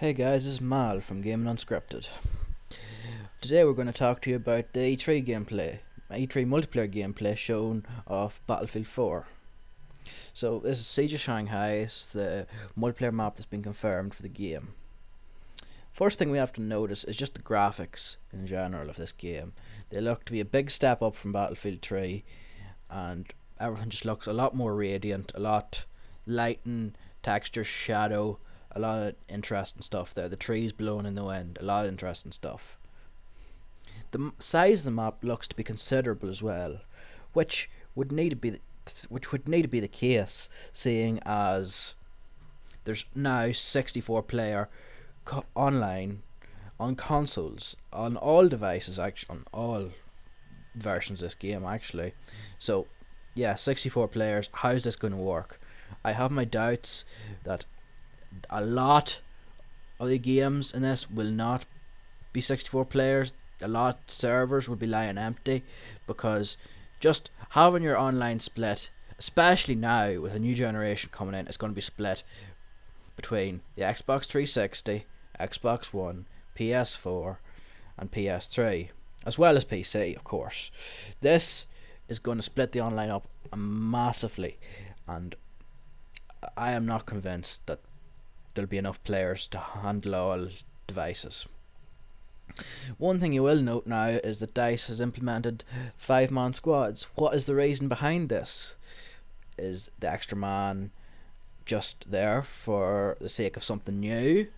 Hey guys, this is Mal from Gaming Unscripted. Today we're going to talk to you about the E3 gameplay, E3 multiplayer gameplay shown of Battlefield 4. So this is Siege of Shanghai, it's the multiplayer map that's been confirmed for the game. First thing we have to notice is just the graphics in general of this game. They look to be a big step up from Battlefield 3, and everything just looks a lot more radiant, a lot lighting, texture, shadow, a lot of interesting stuff there. The trees blowing in the wind, a lot of interesting stuff. The size of the map looks to be considerable as well, which would need to be the case, seeing as there's now 64 player online on consoles, on all devices, actually on all versions of this game actually. So yeah, 64 players. How's this going to work? I have my doubts that a lot of the games in this will not be 64 players. A lot of servers will be lying empty, because just having your online split, especially now with a new generation coming in, it's going to be split between the Xbox 360, Xbox One, PS4 and PS3, as well as PC, of course. This is going to split the online up massively, and I am not convinced that there'll be enough players to handle all devices. One thing you will note now is that DICE has implemented 5-man squads. What is the reason behind this? Is the extra man just there for the sake of something new?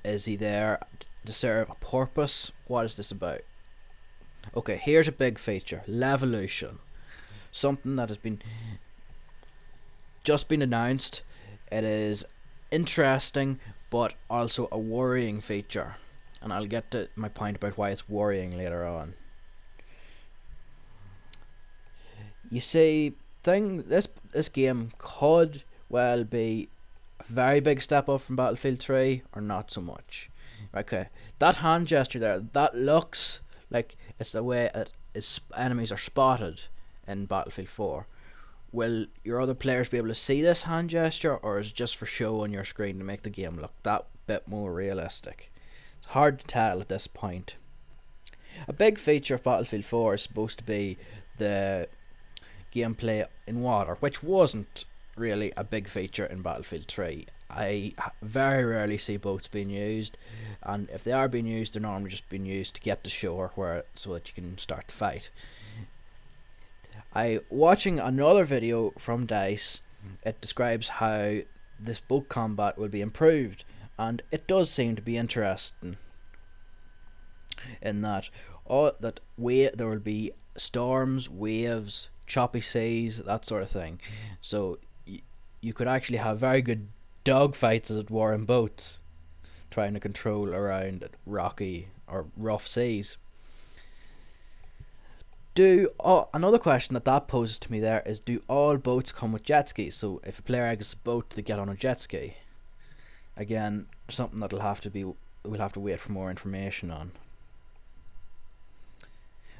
Is he there to serve a purpose? What is this about? Okay, here's a big feature: Levolution. Something that has just been announced. It is interesting, but also a worrying feature, and I'll get to my point about why it's worrying later on. You see, this game could well be a very big step up from Battlefield 3, or not so much. Okay, that hand gesture there, that looks like it's the way enemies are spotted in Battlefield 4. Will your other players be able to see this hand gesture, or is it just for show on your screen to make the game look that bit more realistic? It's hard to tell at this point. A big feature of Battlefield 4 is supposed to be the gameplay in water, which wasn't really a big feature in Battlefield 3. I very rarely see boats being used, and if they are being used, they're normally just being used to get to shore so that you can start the fight. Watching another video from DICE, it describes how this boat combat will be improved, and it does seem to be interesting in that there will be storms, waves, choppy seas, that sort of thing. So you could actually have very good dogfights, as it were, in boats, trying to control around rocky or rough seas. Another question that poses to me there is, do all boats come with jet skis? So if a player exits a boat, they get on a jet ski. Again, something we'll have to wait for more information on.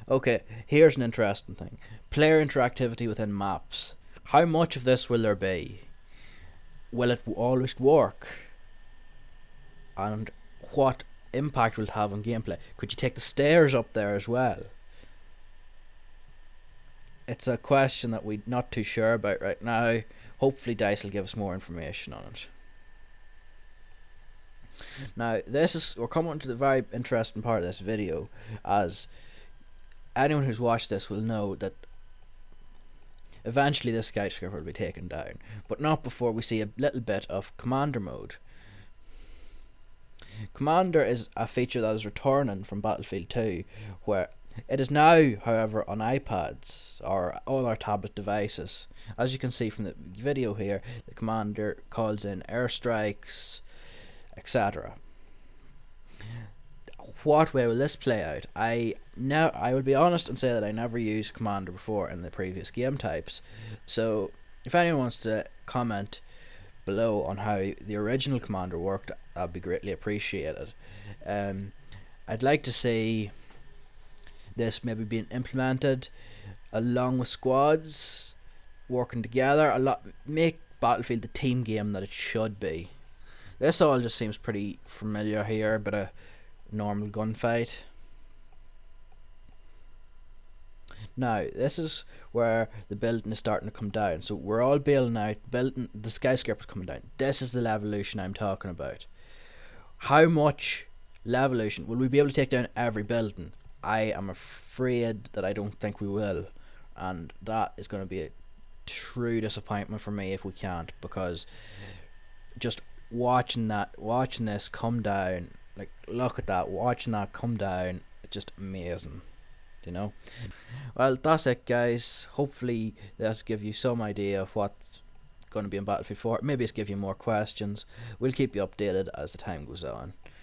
Okay, here's an interesting thing: player interactivity within maps. How much of this will there be? Will it always work? And what impact will it have on gameplay? Could you take the stairs up there as well? It's a question that we're not too sure about right now. Hopefully DICE will give us more information on it. Now, we're coming to the very interesting part of this video, as anyone who's watched this will know that eventually this skyscraper will be taken down, but not before we see a little bit of Commander mode. Commander is a feature that is returning from Battlefield 2, where it is now, however, on iPads or all our tablet devices. As you can see from the video here, the Commander calls in airstrikes, etc. What way will this play out? I will be honest and say that I never used Commander before in the previous game types. So if anyone wants to comment below on how the original Commander worked, that'd be greatly appreciated. I'd like to see this maybe being implemented along with squads working together make Battlefield the team game that it should be. This all just seems pretty familiar here, but a normal gunfight. Now, this is where the building is starting to come down. So we're all building out, building the skyscraper's coming down. This is the levolution I'm talking about. How much levolution will we be able to take down every building? I am afraid that I don't think we will, and that is going to be a true disappointment for me if we can't, because just watching this come down, like look at that, watching that come down, it's just amazing, you know. Well, that's it, guys. Hopefully that's give you some idea of what's going to be in Battlefield 4. Maybe it's give you more questions. We'll keep you updated as the time goes on.